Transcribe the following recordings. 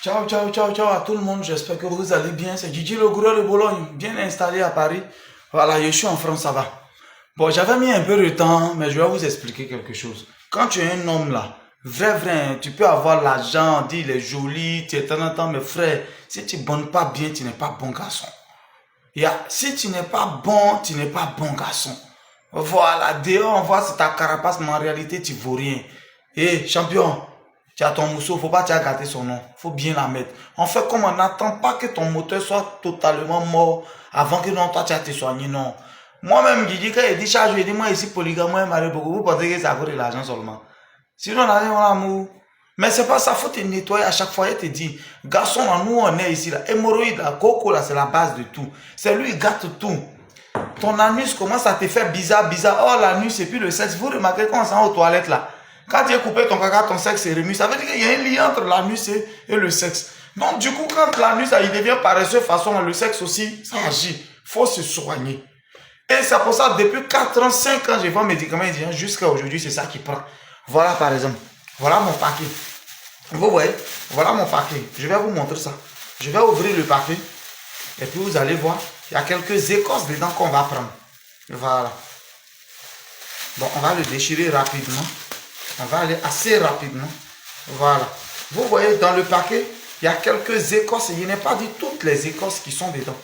Ciao, ciao, ciao, ciao à tout le monde. J'espère que vous allez bien. C'est Gigi le gourou de Bologne, bien installé à Paris. Voilà, je suis en France, ça va. Bon, j'avais mis un peu de temps, mais je vais vous expliquer quelque chose. Quand tu es un homme là, vrai, tu peux avoir l'argent, dire il est joli, tu es temps, mais frère, si tu ne bonnes pas bien, tu n'es pas bon garçon. Si tu n'es pas bon, tu n'es pas bon garçon. Voilà, dehors on voit c'est ta carapace, mais en réalité tu vaux rien. Champion, tu as ton mousseau, faut pas tu as gâté son nom. Faut bien la mettre. On fait comme on n'attend pas que ton moteur soit totalement mort avant que non, toi tu as te soigné, non. Moi-même, je dis quand il dit charge, je dis moi ici polygame, moi marié beaucoup, vous pensez que c'est à cause de l'argent seulement. Sinon, on a rien l'amour. Mais c'est pas ça, faut te nettoyer à chaque fois. Il te dit, garçon, nous on est ici, là. Hémorroïde, là, coco, là, c'est la base de tout. C'est lui, il gâte tout. Ton anus commence à te faire bizarre. Oh, l'anus, et puis le sexe. Vous remarquez quand on s'en va aux toilettes, là. Quand tu as coupé ton caca, ton sexe est remis. Ça veut dire qu'il y a un lien entre l'anus et le sexe. Donc, du coup, quand l'anus, il devient paresseux, façon, le sexe aussi, ça agit. Faut se soigner. Et c'est pour ça, depuis 4 ans, 5 ans, j'ai fait un médicament jusqu'à aujourd'hui, c'est ça qui prend. Voilà, par exemple. Voilà mon paquet. Vous voyez, voilà mon paquet. Je vais vous montrer ça. Je vais ouvrir le paquet. Et puis vous allez voir, il y a quelques écorces dedans qu'on va prendre. Voilà. Bon, on va le déchirer rapidement. On va aller assez rapidement. Voilà. Vous voyez, dans le paquet, il y a quelques écorces. Il n'est pas dit toutes les écorces qui sont dedans.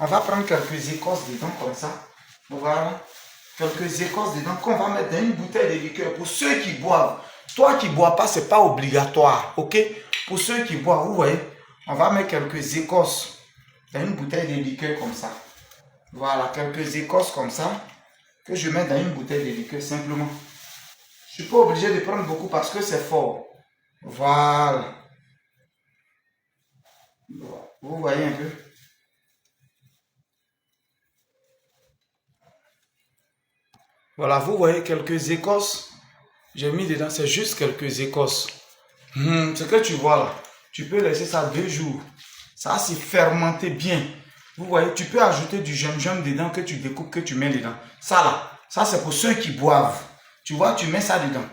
On va prendre quelques écorces dedans comme ça. Voilà. Quelques écorces dedans qu'on va mettre dans une bouteille de liqueur. Pour ceux qui boivent. Toi qui ne bois pas, ce n'est pas obligatoire. Ok? Pour ceux qui boivent, vous voyez, on va mettre quelques écorces dans une bouteille de liqueur comme ça. Voilà, quelques écorces comme ça que je mets dans une bouteille de liqueur simplement. Je ne suis pas obligé de prendre beaucoup parce que c'est fort. Voilà. Vous voyez un peu? Voilà, vous voyez quelques écorces. J'ai mis dedans, c'est juste quelques écorces. Ce que tu vois là, tu peux laisser ça 2 jours. Ça va se fermenter bien. Vous voyez, tu peux ajouter du gingembre dedans que tu découpes, que tu mets dedans. Ça là, ça c'est pour ceux qui boivent. Tu vois, tu mets ça dedans.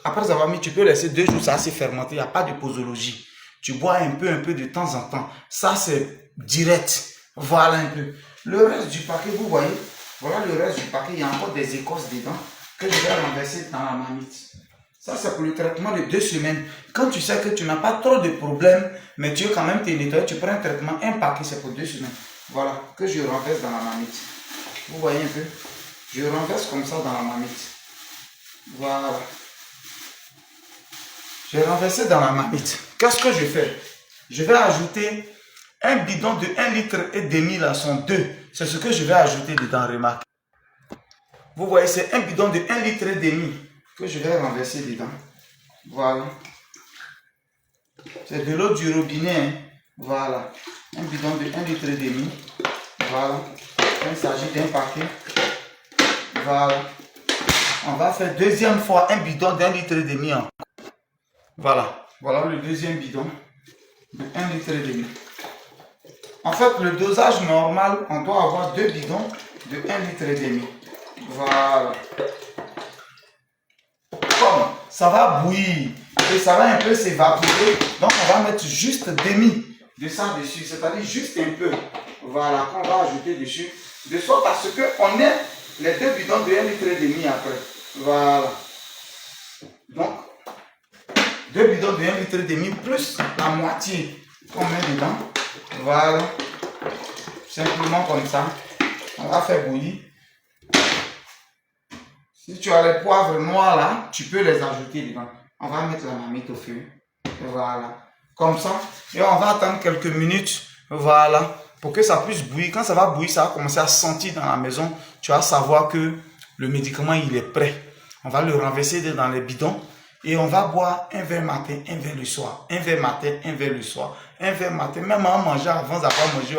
Après avoir mis, tu peux laisser 2 jours, ça va se fermenter. Il n'y a pas de posologie. Tu bois un peu de temps en temps. Ça c'est direct. Voilà un peu. Le reste du paquet, vous voyez, voilà le reste du paquet. Il y a encore des écorces dedans que je vais renverser dans la marmite. Ça, c'est pour le traitement de 2 semaines. Quand tu sais que tu n'as pas trop de problèmes, mais tu veux quand même te nettoyer, tu prends un traitement, un paquet, c'est pour 2 semaines. Voilà, que je renverse dans la marmite. Vous voyez un peu? Je renverse comme ça dans la marmite. Voilà. J'ai renversé dans la marmite. Qu'est-ce que je fais? Je vais ajouter un bidon de 1,5 litre là, sont 2. C'est ce que je vais ajouter dedans, remarque. Vous voyez, c'est un bidon de 1,5 litre que je vais renverser dedans. Voilà. C'est de l'eau du robinet. Hein. Voilà. Un bidon de 1,5 litre. Voilà. Il s'agit d'un paquet. Voilà. On va faire deuxième fois un bidon de 1,5 litre. Voilà. Voilà le deuxième bidon de 1,5 litre. En fait, le dosage normal, on doit avoir 2 bidons de 1,5 litre. Voilà. Comme ça va bouillir et ça va un peu s'évaporer, donc on va mettre juste demi de ça dessus, c'est-à-dire juste un peu. Voilà, qu'on va ajouter dessus, de sorte à ce qu'on ait les 2 bidons de 1,5 litre après. Voilà. Donc, 2 bidons de 1,5 litre plus la moitié qu'on met dedans. Voilà. Simplement comme ça. On va faire bouillir. Si tu as les poivres noirs là, tu peux les ajouter dedans. On va mettre la marmite au feu. Voilà. Comme ça. Et on va attendre quelques minutes. Voilà. Pour que ça puisse bouillir. Quand ça va bouillir, ça va commencer à sentir dans la maison. Tu vas savoir que le médicament, il est prêt. On va le renverser dans les bidons. Et on va boire un verre matin, un verre le soir. Un verre matin, un verre le soir. Un verre matin. Même en mangeant, avant d'avoir mangé,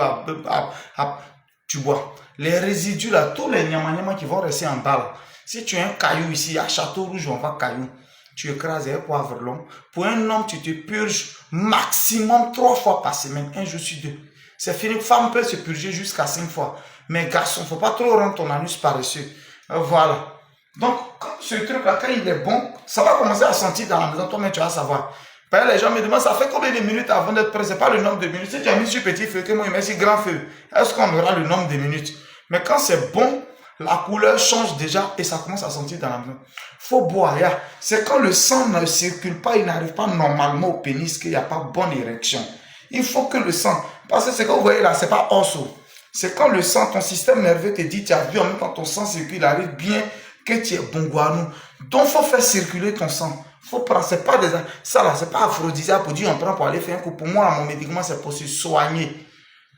tu bois. Les résidus là, tous les nyama qui vont rester en bas là. Si tu as un caillou ici, à Château Rouge, on va caillou. Tu écrases un poivre long. Pour un homme, tu te purges maximum 3 fois par semaine, 1 jour sur 2. C'est fini. Femme peut se purger jusqu'à 5 fois. Mais garçon, il ne faut pas trop rendre ton anus paresseux. Voilà. Donc, ce truc-là, quand il est bon, ça va commencer à sentir dans la maison. Toi-même, tu vas savoir. Ben, les gens me demandent, ça fait combien de minutes avant d'être prêt? C'est pas le nombre de minutes. Si tu as mis sur petit feu, que moi, il met sur grand feu, est-ce qu'on aura le nombre de minutes? Mais quand c'est bon, la couleur change déjà et ça commence à sentir dans la main. Faut boire. C'est quand le sang ne circule pas, il n'arrive pas normalement au pénis qu'il n'y a pas bonne érection. Il faut que le sang, parce que ce que vous voyez là, c'est pas osso. C'est quand le sang, ton système nerveux te dit, tu as vu en même temps ton sang circule, il arrive bien que tu es bongouanou. Donc, faut faire circuler ton sang. Faut prendre, c'est pas ça là, c'est pas aphrodisiaque pour dire on prend pour aller faire un coup. Pour moi, mon médicament, c'est pour se soigner.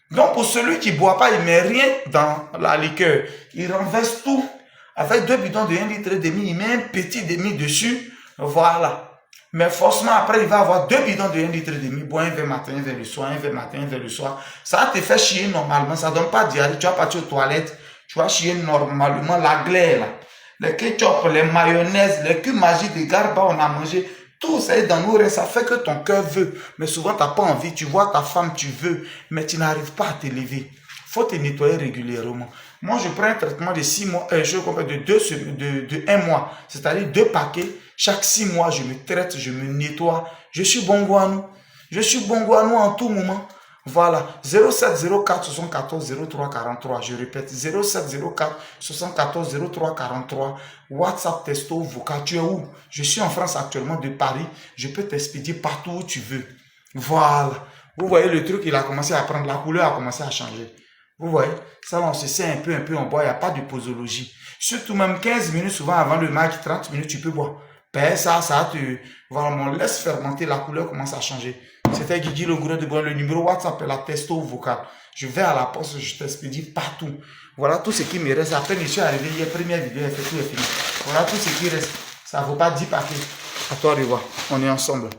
Donc, pour celui qui ne boit pas, il ne met rien dans la liqueur. Il renverse tout. Avec 2 bidons de 1,5 litre, il met un petit demi dessus. Voilà. Mais forcément, après, il va avoir 2 bidons de 1,5 litre. Bois un verre matin, un verre le soir, un verre matin, un verre le soir. Ça te fait chier normalement. Ça ne donne pas de diarrhée. Tu vas partir aux toilettes. Tu vas chier normalement. La glaire, là. Les ketchup, les mayonnaises, les cubes magiques de garba, on a mangé. Tout ça est dans nos reins, ça fait que ton cœur veut. Mais souvent, tu n'as pas envie. Tu vois ta femme, tu veux. Mais tu n'arrives pas à te lever. Il faut te nettoyer régulièrement. Moi, je prends un traitement de 6 mois, de 1 mois. C'est-à-dire 2 paquets. Chaque 6 mois, je me traite, je me nettoie. Je suis bongouanou. Je suis bongouanou en tout moment. Voilà. 0704 74 03 43. Je répète. 0704 74 03 43. WhatsApp, texto, vocal. Tu es où? Je suis en France actuellement, de Paris. Je peux t'expédier partout où tu veux. Voilà. Vous voyez le truc, il a commencé à prendre. La couleur a commencé à changer. Vous voyez? Ça, on se sert un peu, on boit. Il n'y a pas de posologie. Surtout même 15 minutes, souvent avant le match, 30 minutes, tu peux boire. Ben, ça voilà, on laisse fermenter, la couleur commence à changer. C'était Guigui le gourou de bois. Le numéro WhatsApp est la texto vocal. Je vais à la poste, je t'expédie partout. Voilà tout ce qui me reste. Après, je suis arrivé, il y a première vidéo, elle fait tout est fini. Voilà tout ce qui reste. Ça ne vaut pas 10 paquets. À toi de voir. On est ensemble.